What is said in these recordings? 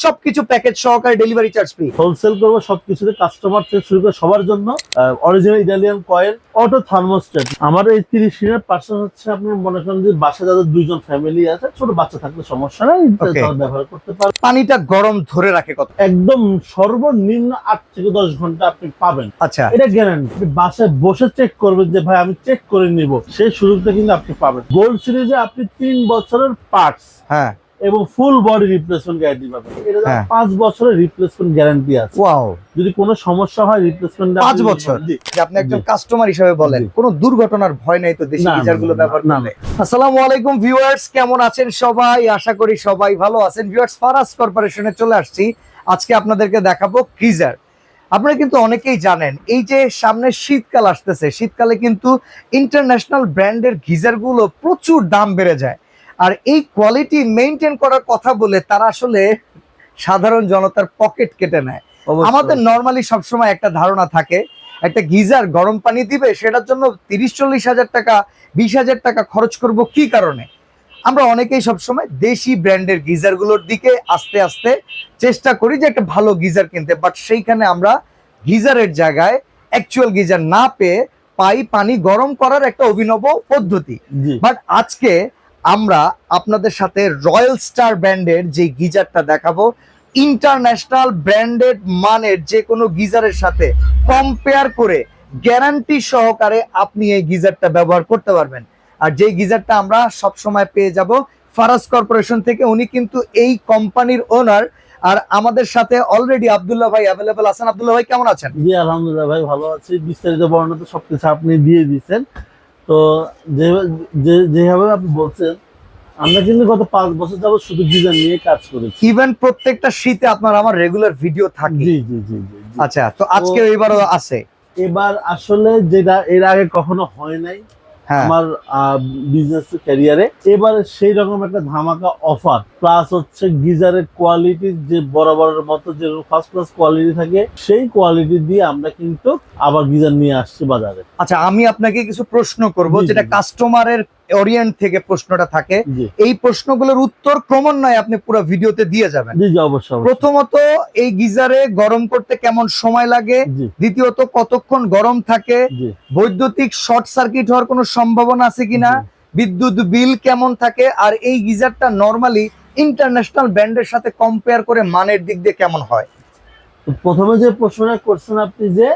সবকিছু প্যাকেজ সহকারে delivery charge free. Wholesale করবো সবকিছুতে, কাস্টমার থেকে শুরু করে সবার জন্য original Italian coil, auto thermostat. আমার এই 30 লিটার পার্সেল হচ্ছে, আপনি মনে করেন যে বাসা যাদের 2 জন ফ্যামিলি আছে, ছোট বাচ্চা থাকলে সমস্যা নাই, তারা ব্যবহার করতে পারে। পানিটা গরম ধরে রাখে কত? একদম সর্বনিম্ন 8 থেকে 10 ঘন্টা আপনি পাবেন। আচ্ছা, এটা গ্যারান্টি। আপনি বাসায় বসে চেক করবেন যে ভাই আমি চেক করে নিব, সেই সুযোগটা কিন্তু আপনি পাবেন। গোল্ড সিরিজে আপনি 3 বছরের পার্টস হ্যাঁ, এবং ফুল বডি রিপ্লেসমেন্ট গ্যারান্টি পাবেন। এটা 5 বছরের রিপ্লেসমেন্ট গ্যারান্টি আছে। ওয়াও, যদি কোনো সমস্যা হয় রিপ্লেসমেন্ট 5 বছর। যে আপনি একজন কাস্টমার হিসেবে বলেন, কোনো দুর্ঘটনার ভয় নাই তো দেশি গিজার গুলো ব্যবহার করলে? আসসালামু আলাইকুম ভিউয়ার্স, কেমন আছেন সবাই? আশা করি সবাই ভালো আছেন। ভিউয়ার্স, ফারাজ কর্পোরেশনে চলে আসছি। আজকে আপনাদেরকে দেখাবো গিজার। আপনারা কিন্তু অনেকেই জানেন, এই যে সামনে শীতকাল আসতেছে, শীতকালে কিন্তু ইন্টারন্যাশনাল ব্র্যান্ডের গিজার গুলো প্রচুর দাম বেড়ে যায়। আর এই কোয়ালিটি মেইনটেইন করার কথা বলে তারা আসলে সাধারণ জনতার পকেট কেটে নেয়। আমাদের নরমালি সবসময় একটা ধারণা থাকে, একটা গিজার গরম পানি দিবে, সেটার জন্য 30-40 হাজার টাকা, 20 হাজার টাকা খরচ করব কি কারণে? আমরা অনেকেই সবসময় দেশি ব্র্যান্ডের গিজার গুলোর দিকে আস্তে আস্তে চেষ্টা করি যে একটা ভালো গিজার কিনতে, বাট সেইখানে আমরা গিজারের জায়গায় অ্যাকচুয়াল গিজার না পেয়ে পাই পানি গরম করার একটা অভিনব পদ্ধতি। বাট আজকে আমরা আপনাদের সাথে রয়্যাল স্টার ব্র্যান্ডের যে গিজারটা দেখাবো, ইন্টারন্যাশনাল ব্র্যান্ডেড মানের যে কোনো গিজারের সাথে কম্পেয়ার করে গ্যারান্টি সহকারে আপনি এই গিজারটা ব্যবহার করতে পারবেন। আর যে গিজারটা আমরা সব সময় পেয়ে যাব ফারাজ কর্পোরেশন থেকে, উনি কিন্তু এই কোম্পানির ওনার। আর আমাদের সাথে অলরেডি আব্দুল্লাহ ভাই অ্যাভেলেবল আছেন। আব্দুল্লাহ ভাই কেমন আছেন? জি আলহামদুলিল্লাহ ভাই, ভালো আছি। বিস্তারিত বর্ণনা তো সবকিছু আপনি দিয়ে দিচ্ছেন। তো যেভাবে আপনি বলছেন, আমরা কিন্তু গত 5 বছর যাবত শুধু গিজার নিয়ে কাজ করেছি। ইভেন প্রত্যেকটা শীতে আপনার আমার রেগুলার ভিডিও থাকে। জি জি জি জি। আচ্ছা, তো আজকে এবারও আছে? এবার আসলে যেটা এর আগে কখনো হয় নাই আমার বিজনেস ক্যারিয়ারে, এবারে সেই রকম একটা ধামাকা অফার, প্লাস হচ্ছে গিজারের কোয়ালিটি যে বরাবরের মতো যে ফার্স্ট ক্লাস কোয়ালিটি থাকে, সেই কোয়ালিটি দিয়ে আমরা কিন্তু আবার গিজার নিয়ে আসছি বাজারে। আচ্ছা, আমি আপনাকে কিছু প্রশ্ন করব, যেটা কাস্টমারের ওরিয়েন্ট থেকে প্রশ্নটা থাকে। এই প্রশ্নগুলোর উত্তর ক্রমান্বয়ে আপনি পুরো ভিডিওতে দিয়ে যাবেন। জি জি, অবশ্যই। প্রথমত, এই গিজারে গরম করতে কেমন সময় লাগে? দ্বিতীয়ত, কতক্ষণ গরম থাকে? বৈদ্যুতিক শর্ট সার্কিট হওয়ার কোনো সম্ভাবনা আছে কিনা? বিদ্যুৎ বিল কেমন থাকে? আর এই গিজারটা নরমালি ইন্টারন্যাশনাল ব্র্যান্ডের সাথে কম্পেয়ার করে মানের দিক দিয়ে কেমন হয়? প্রথমে যে প্রশ্নটা করছেন আপনি, যে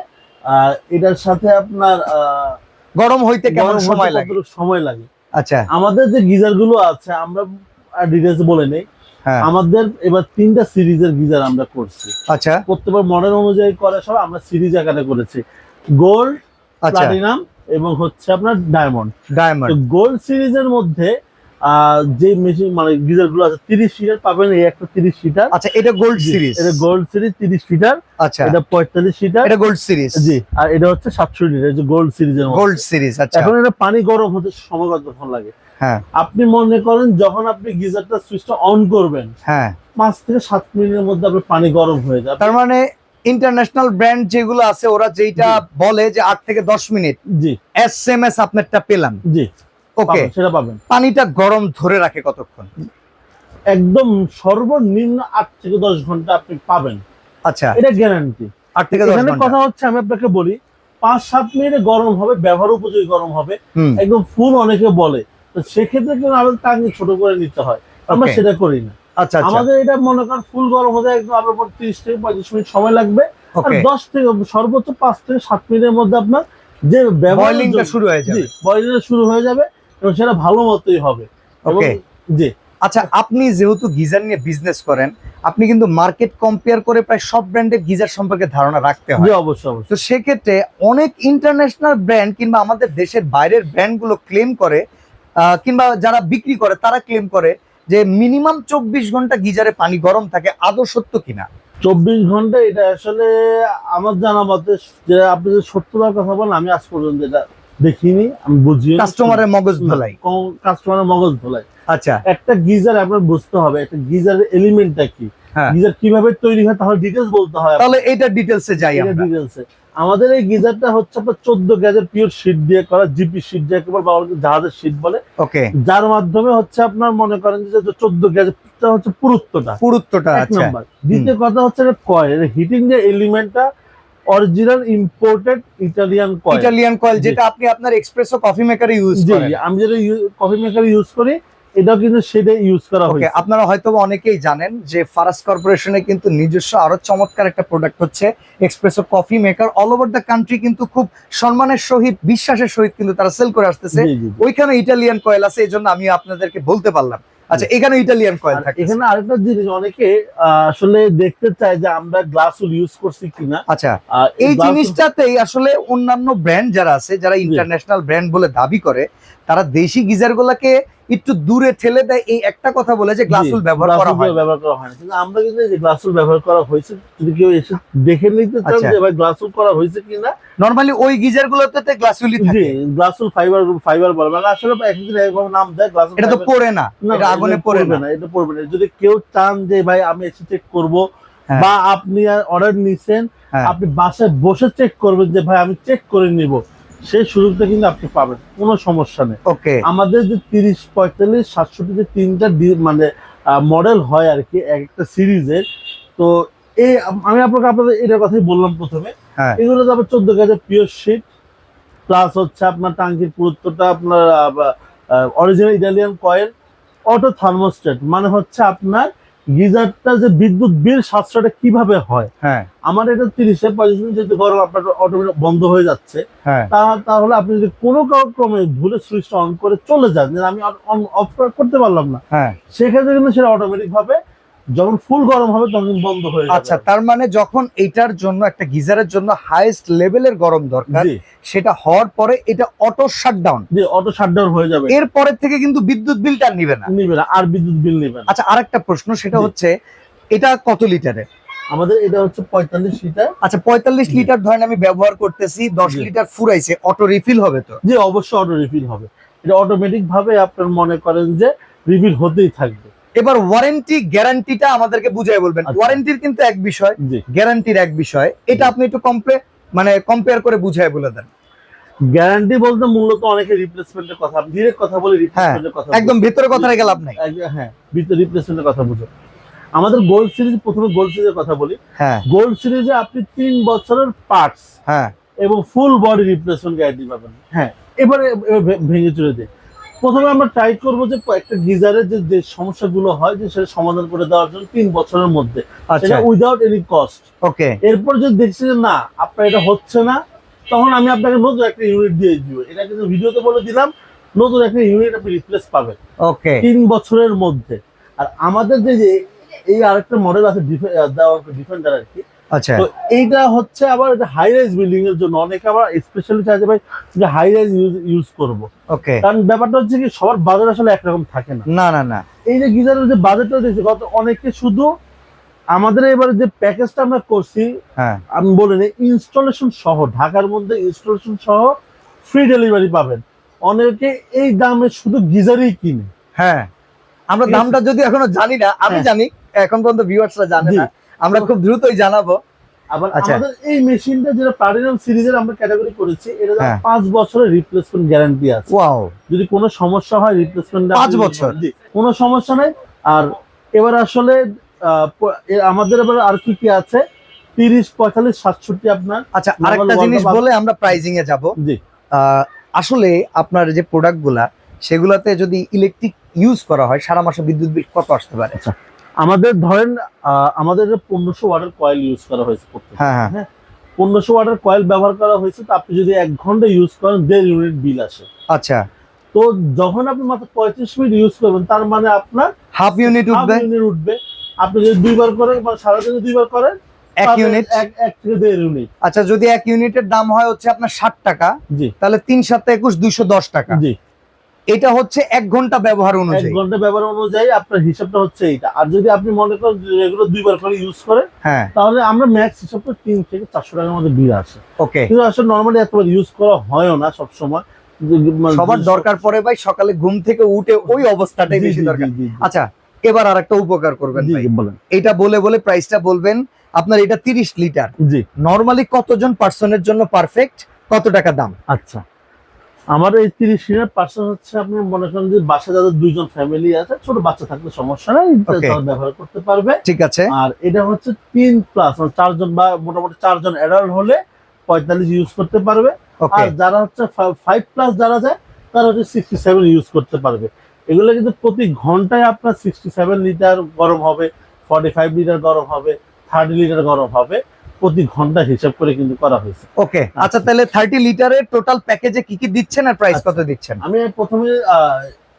এটার সাথে আপনার গরম হইতে কেমন সময় লাগে? আচ্ছা, আমাদের যে গিজার গুলো আছে, আমরা ডিটেইলস বলে নেই। আমাদের এবার 3টা সিরিজের গিজার আমরা করছি। আচ্ছা, প্রত্যেকবার মডেল অনুযায়ী করে সব আমরা সিরিজ আকারে করেছি। গোল্ড, প্লাটিনাম এবং হচ্ছে আপনার ডায়মন্ড। গোল্ড সিরিজের মধ্যে যে মেশিন মানে গিজার গুলো আছে, 30 ফিটার পাবেন। এই একটা 30 ফিটার। আচ্ছা, এটা গোল্ড সিরিজ? এটা গোল্ড সিরিজ 30 ফিটার। আচ্ছা, এটা 45 ফিটার। এটা গোল্ড সিরিজ? জি। আর এটা হচ্ছে 700 লিটার, যে গোল্ড সিরিজের মধ্যে। Gold series. আচ্ছা, এখন এটা পানি গরম হতে সময় কতক্ষণ লাগে? আপনি মনে করেন যখন আপনি গিজারটা সুইচটা অন করবেন, 5 থেকে 7 মিনিটের মধ্যে আপনার পানি গরম হয়ে যাবে। তার মানে ইন্টারন্যাশনাল ব্র্যান্ড যেগুলো আছে, ওরা যেটা বলে যে 8 থেকে 10 মিনিট। জি, এসএমএস আপনারটা পেলাম। জি, ওকে, সেটা পাবেন। পানিটা গরম ধরে রাখে কতক্ষণ? একদম সর্বনিম্ন 8 থেকে 10 ঘন্টা আপনি পাবেন। আচ্ছা, এটা গ্যারান্টি। 8 থেকে 10 ঘন্টা। কথা হচ্ছে, আমি আপনাকে বলি, 5-7 মিনিটে গরম হবে, ব্যবহার উপযোগী গরম হবে, একদম ফুল অনেকে বলে। তো সেক্ষেত্রে কিন্তু আমাদের টাঙ্কি ছোট করে নিতে হয়, আমরা সেটা করি না। আচ্ছা, আমাদের এটা মনে করেন ফুল গরম হতে একদম আপনার 30 থেকে 35 মিনিট সময় লাগবে। আর 10 থেকে সর্বোচ্চ 5 থেকে 7 মিনিটের মধ্যে আপনার যে বয়লিংটা শুরু হয়ে যাবে। বয়লিংটা শুরু হয়ে যাবে এবং সেটা ভালো মতোই হবে। ওকে, জি। আচ্ছা, আপনি যেহেতু গিজার নিয়ে বিজনেস করেন, আপনি কিন্তু মার্কেট কম্পেয়ার করে প্রায় সব ব্র্যান্ডের গিজার সম্পর্কে ধারণা রাখতে হয়। জি, অবশ্যই। তো সেক্ষেত্রে অনেক ইন্টারন্যাশনাল ব্র্যান্ড কিংবা আমাদের দেশের বাইরের ব্র্যান্ডগুলো ক্লেম করে, কিংবা যারা বিক্রি করে তারা ক্লেম করে যে মিনিমাম 24 ঘন্টা গিজারে পানি গরম থাকে। আদৌ সত্য কিনা? 24 ঘন্টা এটা আসলে আমার জানা মতে, যে আপনি যে সত্যতার কথা বলেন, আমি আজ পর্যন্ত এটা দেখিনি, আমি বুঝি। কাস্টমারের মগজ ধোলাই। কাস্টমারের মগজ ধোলাই। আচ্ছা, একটা গিজার আপনার বুঝতে হবে একটা গিজারের এলিমেন্টটা কি। হ্যাঁ। গিজার কিভাবে তৈরি হয় তাহলে ডিটেলস বলতে হয়। তাহলে এটা ডিটেলসে যাই আমরা। ডিটেলসে আমাদের এই গিজারটা হচ্ছে আপনার 14 গেজের পিওর শীট দিয়ে করা, জিপি শীট দিয়ে একেবারে জাহাজের শীট বলে। ওকে। যার মাধ্যমে হচ্ছে আপনার মনে করেন যে 14 গেজটা হচ্ছে পুরুত্বটা আচ্ছা। নাম্বার। দ্বিতীয় কথা হচ্ছে কয়েল হিটিং যে এলিমেন্টটা অরিজিনাল ইম্পোর্টেড ইটালিয়ান কয়েল, যেটা আপনি আপনার এক্সপ্রেসো কফি মেকারে ইউজ করেন। আমি যেটা কফি মেকারে ইউজ করি এটাও কিন্তু সেটা ইউজ করা হয়েছে। আপনারা হয়তো অনেকেই জানেন যে ফারাস কর্পোরেশনে কিন্তু নিজস্ব আরো চমৎকার একটা প্রোডাক্ট হচ্ছে espresso coffee maker. All over the country কিন্তু খুব সম্মানের সহিত, বিশ্বাসের সহিত কিন্তু তারা সেল করে আসতেছে। ওইখানে ইটালিয়ান কয়েল আছে, এই জন্য আমি আপনাদেরকে বলতে পারলাম। আচ্ছা, এখানে ইটালিয়ান কয়েল থাকে। এখানে আরেকটা জিনিস অনেকে আসলে দেখতে চায় যে আমরা গ্লাসউড ইউজ করছি কিনা। আচ্ছা, এই জিনিসটাতেই আসলে অন্যান্য ব্র্যান্ড যারা আছে, যারা ইন্টারন্যাশনাল ব্র্যান্ড বলে দাবি করে, তারা দেশি গিজার গুলাকে একটু দূরে ঠেলে দেয় এই একটা কথা বলে যে গ্লাসউড ব্যবহার করা হয় না। কিন্তু আমরা কিন্তু এই গ্লাসউড ব্যবহার করা হয়েছে, যদি কেউ এসে দেখে নিতে চান যে ভাই গ্লাসউড করা হয়েছে কিনা। নরমালি ওই গিজার গুলোতে গ্লাসউডই থাকে। গ্লাসউড ফাইবার বলে, মানে আসলে একদিন এরকম নাম দেয় গ্লাসউড। এটা তো পড়ে না, এটা আগুনে পড়ে না, এটা পড়বে না। যদি কেউ চান যে ভাই আমি এসে চেক করব, বা আপনি অর্ডার নিছেন, আপনি বাসায় বসে চেক করবেন যে ভাই আমি চেক করে নিব, সেই সুযোগটা কিন্তু আপনি পাবেন, কোনো সমস্যা নেই। ওকে। আমাদের যে 30, 45, 67 যে তিনটা মানে মডেল হয় আর কি একটা সিরিজের, তো এই আমি আপনাদের এটার কথাই বললাম প্রথমে। এগুলো তো আবার 14 গেজের পিওর শীট, প্লাস হচ্ছে আপনার টাঙ্কির পুরুত্বটা আপনার original Italian coil, auto thermostat, মানে হচ্ছে আপনার গিজারটা যে বিদ্যুৎ বিল সাশ্রয়টা কিভাবে হয়। আমার এটা 30-35 মিনিট যদি গরম আপনার অটোমেটিক বন্ধ হয়ে যাচ্ছে, তাহলে আপনি যদি কোনো ক্রমে ভুলে সুইচটা অন করে চলে যান, আমি অফ করতে পারলাম না, সেক্ষেত্রে কিন্তু সেটা অটোমেটিক ভাবে যখন ফুল গরম হবে তখন বন্ধ হয়ে যাবে। আচ্ছা, তার মানে যখন এটার জন্য একটা গিজারের জন্য হাইয়েস্ট লেভেলের গরম দরকার, সেটা হওয়ার পরে এটা অটো শাটডাউন হয়ে যাবে। এর পরের থেকে কিন্তু বিদ্যুৎ বিলটা নিবে না, আর বিদ্যুৎ বিল নেবে না। আচ্ছা, আরেকটা প্রশ্ন, সেটা হচ্ছে এটা কত লিটারের? আমাদের এটা হচ্ছে 45 লিটার। আচ্ছা, 45 লিটার ধরেন আমি ব্যবহার করতেছি, 10 লিটার ফুরাইছে, অটো রিফিল হবে তো? জি, অবশ্যই অটো রিফিল হবে। এটা অটোমেটিক ভাবে আপনার মনে করেন যে রিফিল হতেই থাকবে। এবার ওয়ারেন্টি গ্যারান্টিটা আমাদেরকে বুঝাই বলবেন। ওয়ারেন্টির কিন্তু এক বিষয়, গ্যারান্টির এক বিষয়, এটা আপনি একটু কম্পেয়ার করে বুঝাই বলে দেন। গ্যারান্টি বলতে মূলত অনেকে রিপ্লেসমেন্টের কথা, ডিরেক্ট কথা বলি রিপ্লেসমেন্টের কথা, একদম ভিতরে কথা রেখে লাভ নাই। হ্যাঁ, ভিতরে রিপ্লেসমেন্টের কথা বুঝো। আমাদের গোল্ড সিরিজ, প্রথমে গোল্ড সিরিজের কথা বলি। গোল্ড সিরিজে আপনি 3 বছরের পার্টস এবং ফুল বডি রিপ্লেসমেন্ট গ্যারান্টি পাবেন। এবারে ভেঙে চলে দেয়। প্রথমে আমরা ট্রাই করবো যে একটা গিজারের যে সমস্যাগুলো হয় যে সেটা সমাধান করে দেওয়ার জন্য 3 বছরের মধ্যে, উইদাউট এনি কস্ট। ওকে। এরপর যদি দেখছি যে না আপনার এটা হচ্ছে না, তখন আমি আপনাকে নতুন একটা ইউনিট দিয়ে দিব। এটা কিন্তু ভিডিওতে বলে দিলাম, নতুন একটা ইউনিট আপনি রিপ্লেস পাবেন। ওকে। 3 বছরের মধ্যে। আর আমাদের যে এই আরেকটা মডেল আছে ডিফেন্ডার আর কি। আচ্ছা, তো এইটা হচ্ছে আবার এটা হাই রাইজ বিল্ডিং এর জন্য অনেকে আবার স্পেশালি চাই যে ভাই যে হাই রাইজ ইউজ করব। ওকে। কারণ ব্যাপারটা হচ্ছে কি সবার বাজেট আসলে একরকম থাকে না। না। এই যে গিজারের যে বাজেটটা দিয়েছে কত, অনেকে শুধু আমাদের এবারে যে প্যাকেজটা আমরা করছি, আমি বলে নিই, ইনস্টলেশন সহ, ঢাকার মধ্যে ইনস্টলেশন সহ ফ্রি ডেলিভারি পাবেন। অনেকে এই দামে শুধু গিজারই কিনে। আমরা দামটা যদি এখনো জানি না, আমি জানি, এখন পর্যন্ত ভিউয়ার্সরা জানে না, আমরা খুব দ্রুতই জানাবো। আবার আমাদের এই মেশিনটা যেটা প্লাটিনাম সিরিজের আমরা ক্যাটাগরি করেছি, এটা 5 বছরের রিপ্লেসমেন্ট গ্যারান্টি আছে। ওয়াও। যদি কোনো সমস্যা হয় রিপ্লেসমেন্ট 5 বছর, কোনো সমস্যা নাই। আর এবার আসলে আমাদের এবার আর কি আছে, 30, 45, 67 আপনার। আচ্ছা, আরেকটা জিনিস বলে আমরা প্রাইজিং এ যাব। জি, আসলে আপনার যে প্রোডাক্টগুলা, সেগুলাতে যদি ইলেকট্রিক ইউজ করা হয়, সারা মাসে বিদ্যুৎ বিল কত আসতে পারে? আমাদের ধরেন আমাদের 1500 ওয়াটের কয়েল ইউজ করা হয়েছে। 1500 ওয়াটের কয়েল ব্যবহার করা হয়েছে, তো আপনি যদি 1 ঘন্টা ইউজ করেন 1.5 ইউনিট বিল আসে। আচ্ছা, তো যখন আপনি মাত্র 35 মিনিট ইউজ করবেন, তার মানে আপনার হাফ ইউনিট উঠবে। আপনি যদি 2 বার করেন, মানে সারাদিনে 2 বার করেন, 1 ইউনিট, 1 থেকে 1.5 ইউনিট। আচ্ছা, যদি 1 ইউনিটের দাম হয় হচ্ছে আপনার 60 টাকা, তাহলে 3 7 21 210 টাকা। এটা হচ্ছে 1 ঘন্টা ব্যবহার অনুযায়ী। 1 ঘন্টা ব্যবহার অনুযায়ী আপনার হিসাবটা হচ্ছে এইটা। আর যদি আপনি মনে করেন এগুলো 2 বার করে ইউজ করেন, তাহলে আমরা ম্যাক্স হিসাব করে 3 থেকে 400 টাকার মধ্যে বিল আসে। ওকে। কিন্তু আসলে নরমালি এতবার ইউজ করা হয়ও না সব সময়। সবার দরকার পড়ে ভাই সকালে ঘুম থেকে উঠে ওই অবস্থাটাই বেশি দরকার। আচ্ছা, এবার আরেকটা উপকার করবেন জি ভাই, বলেন। এটা বলে বলে প্রাইসটা বলবেন। আপনার এটা 30 লিটার, জি নরমালি কতজন পার্সনের জন্য পারফেক্ট, কত টাকা দাম? আচ্ছা, আমার এই 30 লিটার পার্সন হচ্ছে আপনি মনে করেন যে বাসা যাদের দুইজন ফ্যামিলি আছে, ছোট বাচ্চা থাকলে সমস্যা নাই, Okay. তারা ব্যবহার করতে পারবে। ঠিক আছে। আর এটা হচ্ছে 3 প্লাস, মানে 4 জন বা মোটামুটি 4 জন অ্যাডাল্ট হলে 45 ইউজ করতে পারবে। ওকে আর যারা হচ্ছে 5 প্লাস যারা যায় তারা হচ্ছে 67 ইউজ করতে পারবে। এগুলো কিন্তু প্রতি ঘন্টায় আপনার 67 লিটার গরম হবে, 45 লিটার গরম হবে, 30 লিটার গরম হবে, প্রতি ঘন্টা হিসাব করে কিন্তু করা হয়েছে। ওকে আচ্ছা, তাহলে 30 লিটারের টোটাল প্যাকেজে কি কি দিচ্ছেন আর প্রাইস কত দিচ্ছেন? আমি প্রথমে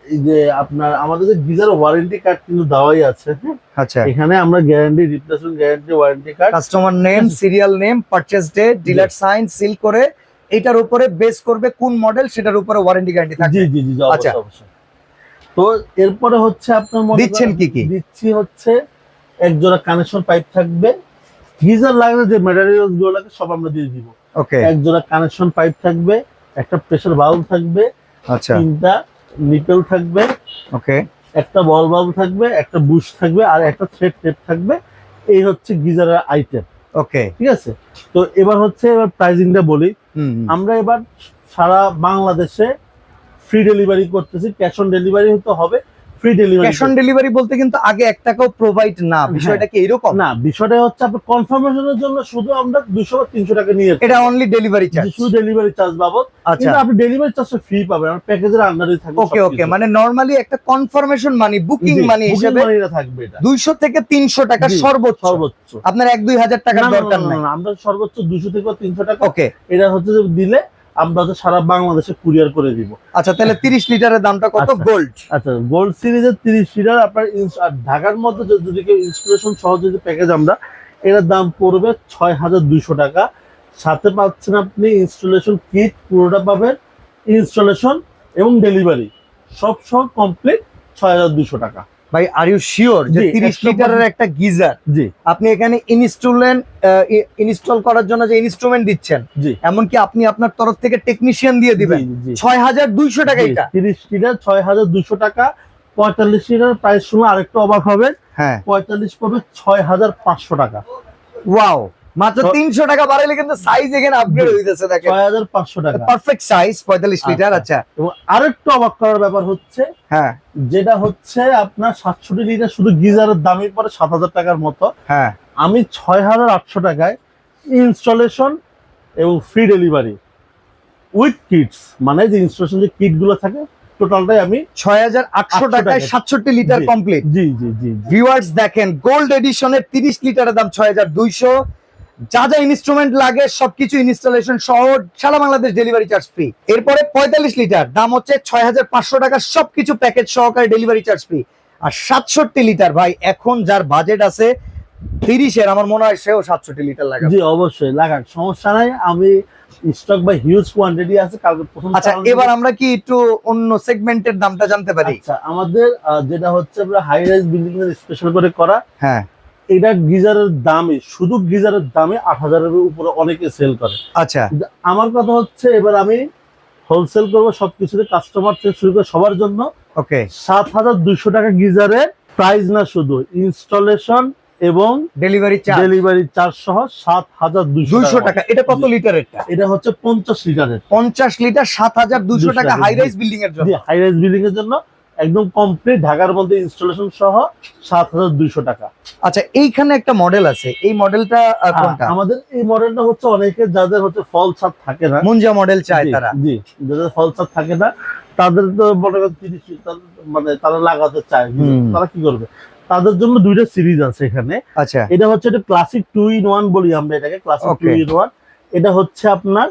এই যে আপনার আমাদের যে গিজার ওয়ারেন্টি কার্ড কিন্তু দেওয়াই আছে, হ্যাঁ? আচ্ছা, এখানে আমরা guarantee, replacement guarantee, warranty card, customer name, serial name, purchase date, dealer sign seal করে এটার উপরে বেস করবে কোন মডেল, সেটার উপরে ওয়ারেন্টি গ্যারান্টি থাকবে। জি জি জি জি, আচ্ছা। অবশ্যই অবশ্যই। তো এরপরে হচ্ছে আপনার মনে দিচ্ছেন করেন কি কি? দিচ্ছি হচ্ছে এক জোড়া কানেকশন পাইপ থাকবে, গিজার লাগলে যে ম্যাটেরিয়ালস গুলো লাগে সব আমরা দিয়ে দিব। ওকে এক জোড়া কানেকশন পাইপ থাকবে, একটা প্রেসার বাল্ব থাকবে, আচ্ছা, 3টা নিপেল থাকবে, ওকে একটা বল বাল্ব থাকবে, একটা বুশ থাকবে, আর একটা থ্রেড টেপ থাকবে। এই হচ্ছে গিজারের আইটেম, ওকে ঠিক আছে? তো এবার প্রাইজিংটা বলি। আমরা এবার সারা বাংলাদেশে ফ্রি ডেলিভারি করতেছি, ক্যাশ অন ডেলিভারি হতে হবে, free delivery. Cash on delivery বলতে কিন্তু আগে 1 টাকাও প্রোভাইড না, বিষয়টা কি এরকম? না, বিষয়টা হচ্ছে আপনার কনফার্মেশনের জন্য শুধু আমরা 200 বা 300 টাকা নিয়ে এটা অনলি ডেলিভারি চার্জ, শুধু ডেলিভারি চার্জ বাবদ। আচ্ছা কিন্তু আপনি ডেলিভারি চার্জটা ফ্রি পাবেন, আমার প্যাকেজের আন্ডারে থাকবে। ওকে ওকে, মানে নরমালি একটা কনফার্মেশন মানি, বুকিং মানি হিসেবে থাকবে এটা 200 থেকে 300 টাকা জি, সর্বোচ্চ। সর্বোচ্চ। আপনার 1-2 হাজার টাকার না, না, দরকার না, নাই। না, আমরা সর্বোচ্চ 200 থেকে 300 টাকা ওকে এটা হচ্ছে যে দিলে আমরা হচ্ছে সারা বাংলাদেশে কুরিয়ার করে দিব। আচ্ছা, তাহলে 30 লিটারের দামটা কত? আচ্ছা। গোল্ড, আচ্ছা, গোল্ড সিরিজের 30 লিটার আপনার আর ঢাকার মধ্যে যদি কেউ ইনস্টলেশন সহ যদি প্যাকেজ আমরা, এটার দাম পড়বে 6200 টাকা। সাথে পাচ্ছেন আপনি ইনস্টলেশন কিট, পুরোটা পাবেন, ইনস্টলেশন এবং ডেলিভারি সব সহ কমপ্লিট 6200 টাকা। ভাই আর ইউ শিওর যে জি, 30 লিটারের একটা গিজার জি আপনি এখানে ইনস্টল করার জন্য যে ইনস্ট্রুমেন্ট দিচ্ছেন, জি এমনকি আপনি আপনার তরফ থেকে টেকনিশিয়ান দিয়ে দিবেন? জি, জি। 6200 টাকা এটা? 30 লিটার 6200 টাকা। 45 লিটার প্রাইস শুনে আরেকটু অবাক হবে, হ্যাঁ 45 পড়বে 6500 টাকা। ওয়াও, মাত্র 300 টাকা বাড়াইলে কিন্তু সাইজ এখানে আপগ্রেড হইতেছে, দেখেন 6500 টাকা। Perfect size 45 litre. আচ্ছা এবং আরেকটু অবাক করার ব্যাপার হচ্ছে, হ্যাঁ যেটা হচ্ছে আপনার 67 লিটার শুধু গিজারের দামই পড়ে 7000 টাকার মতো, হ্যাঁ আমি 6800 টাকায় ইনস্টলেশন এবং ফ্রি ডেলিভারি উইথ কিটস, মানে যে ইনস্টলেশন যে কিট গুলো থাকে টোটালটাই আমি 6800 টাকায় 67 লিটার জি, কমপ্লিট। জি জি জি জি। ভিউয়ার্স দেখেন, গোল্ড এডিশনের 30 লিটারের দাম 6200, যা যা ইনস্ট্রুমেন্ট লাগে সবকিছু ইনস্টলেশন সহ সারা বাংলাদেশ ডেলিভারি চার্জ ফ্রি। এরপরে 45 লিটার দাম হচ্ছে 6500 টাকা, সবকিছু প্যাকেজ সহকারে ডেলিভারি চার্জ ফ্রি। আর 67 লিটার ভাই এখন যার বাজেট আছে 30-এর, আমার মনে হয় সেও 67 লিটার লাগাবে। জি অবশ্যই লাগাক, সমস্যা নাই, আমি স্টক বাই হিউজ কোয়ান্টিটি আছে কালকে প্রথম। আচ্ছা, এবার আমরা কি একটু অন্য সেগমেন্টের দামটা জানতে পারি? আচ্ছা, আমাদের যেটা হচ্ছে আমরা হাই রাইজ বিল্ডিং এর স্পেশাল করে করা, হ্যাঁ এটা গিজারের দামে, শুধু গিজারের দামে 8000 এর উপরে অনেকে সেল করে। আচ্ছা কিন্তু আমার কথা হচ্ছে এবার আমি হোলসেল করবো সবকিছুতে, কাস্টমার থেকে শুরু করে সবার জন্য। ওকে 7200 টাকা গিজারের প্রাইস, না শুধু ইনস্টলেশন এবং ডেলিভারি চার্জ, ডেলিভারি চার্জ সহ 7200 টাকা। এটা কত লিটারেরটা? এটা হচ্ছে 50 লিটারের। 50 লিটার 7200 টাকা হাই রাইজ বিল্ডিং এর জন্য। হাই রাইজ বিল্ডিং এর জন্য একদম কমপ্লিট ঢাকার মধ্যে ইনস্টলেশন সহ 7200 টাকা। আচ্ছা, এইখানে একটা মডেল আছে, এই মডেলটা কোনটা? আমাদের এই মডেলটা হচ্ছে অনেকে যাদের হচ্ছে ফল ছাদ থাকে না, মুঞ্জা মডেল চায় জি, তারা। জি, যাদের ফল ছাদ থাকে না তাদের তো মনে করেন 30 মানে তারা লাগাতে চায়, তারা কি করবে? তাদের জন্য দুইটা সিরিজ আছে এখানে। আচ্ছা, এটা হচ্ছে এটা ক্লাসিক 2-in-1 বলি আমরা এটাকে, ক্লাসিক Okay. 2-in-1। এটা হচ্ছে আপনার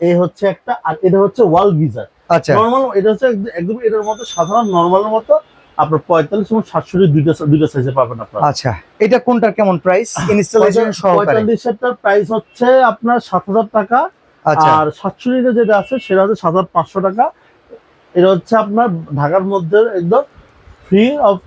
এই হচ্ছে একটা, আর এটা হচ্ছে ওয়াল গিজার আচ্ছা নরমাল। এটা হচ্ছে একদম এটার মতো সাধারণ নরমালের মতো আপনার 45 এবং 67 দুইটা সাইজে পাবেন আপনারা। আচ্ছা, এটা কোনটার কেমন প্রাইস ইনস্টলেশন সহকারে? 45 এর প্রাইস হচ্ছে আপনার 7000 টাকা, আচ্ছা আর 67 এর যেটা আছে সেটা হচ্ছে 7500 টাকা। এটা হচ্ছে আপনার ঢাকার মধ্যে একদম ফ্রি অফ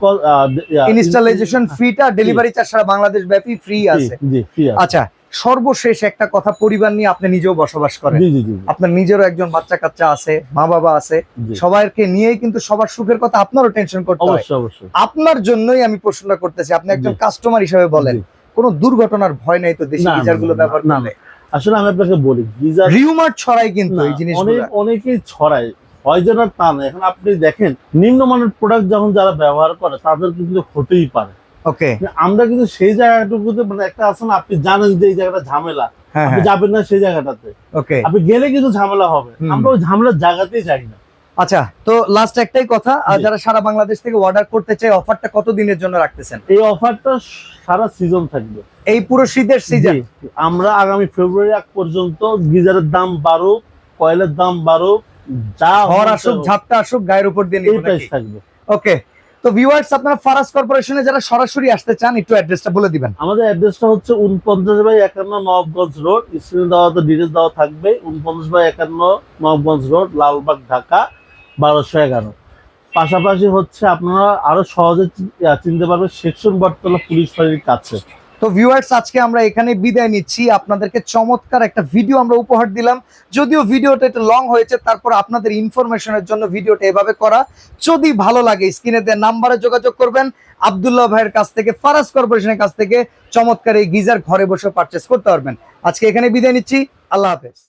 ইনস্টলেশন ফ্রিটা, ডেলিভারি চার্জ সারা বাংলাদেশ ব্যাপী ফ্রি আছে। জি ফ্রি আছে। আচ্ছা, সর্বশেষ একটা কথা, পরিবার নিয়ে আপনি নিজেও বসবাস করেন, জি জি জি আপনার নিজেরও একজন বাচ্চা কাচ্চা আছে, মা বাবা আছে, জি। সবাইকে নিয়েই কিন্তু সবার সুখের কথা আপনারও টেনশন করতে হয়। অবশ্যই অবশ্যই। আপনার জন্যই আমি প্রশ্নটা করতেছি, আপনি একজন জি। কাস্টমার হিসেবে বলেন, জি। কোনো দুর্ঘটনার ভয় নাই তো দেশি না, না, গিজার গুলো না, ব্যবহার না, করলে? আসলে আমি আপনাকে বলি, গিজার রিউমার ছড়াই কিন্তু না, এই জিনিসগুলো। অনেকেই ছড়ায়, হয় যেন তা না। এখন আপনি দেখেন, নিম্নমানের প্রোডাক্ট যখন যারা ব্যবহার করে তাদের কিন্তু হতেই পারে। ওকে, আমরা কিন্তু সেই জায়গাটুকুতে, মানে একটা আছে না, আপনি জানেন যে এই জায়গাটা ঝামেলা, হ্যাঁ আপনি হ্যাঁ, যাবেন না সেই জায়গাটাতে, ওকে। আপনি গেলে কিন্তু ঝামেলা হবে। হুম। আমরা ওই ঝামেলার জায়গাতেই যাই না। আচ্ছা, তো লাস্ট একটাই কথা, জি। যারা সারা বাংলাদেশ থেকে অর্ডার করতে চায়, অফারটা কত দিনের জন্য রাখতেছেন? এই অফারটা সারা সিজন থাকবে। এই পুরো শীতের সিজন? জি, আমরা আগামী ফেব্রুয়ারি আগ পর্যন্ত গিজারের দাম বাড়ুক, কয়েলের দাম বাড়ুক, যা ঝড় আসুক, ঝাপটা আসুক, গায়ের উপর দিয়ে এই নিব প্রাইস নাকি? থাকবে। ওকে, তো ভিউয়ার্স, আপনারা ফারাজ কর্পোরেশনে যারা সরাসরি আসতে চান, একটু অ্যাড্রেসটা বলে দিবেন। আমাদের অ্যাড্রেসটা হচ্ছে 49/51 নবাবগঞ্জ রোড, স্ক্রিনে দেওয়া ডিটেলস দেওয়া থাকবে। 49/51 নবাবগঞ্জ রোড, লালবাগ, ঢাকা 1211। পাশাপাশি হচ্ছে আপনারা আরো সহজে চিনতে পারবেন সেকশন বটতলা পুলিশ ফাঁড়ির কাছে। তো ভিউয়ার্স, আজকে আমরা এখানে বিদায় নিচ্ছি। আপনাদেরকে চমৎকার একটা ভিডিও আমরা উপহার দিলাম, যদিও ভিডিওটা একটু লং হয়েছে, তারপর আপনাদের ইনফরমেশনের জন্য ভিডিওটা এভাবে করা। যদি ভালো লাগে স্ক্রিনে দেওয়া নাম্বারে যোগাযোগ করবেন, আব্দুল্লাহ ভাইয়ের কাছ থেকে, ফারাজ কর্পোরেশনের কাছ থেকে চমৎকার এই গিজার ঘরে বসে পারচেস করতে পারবেন। আজকে এখানে বিদায় নিচ্ছি, আল্লাহ হাফেজ।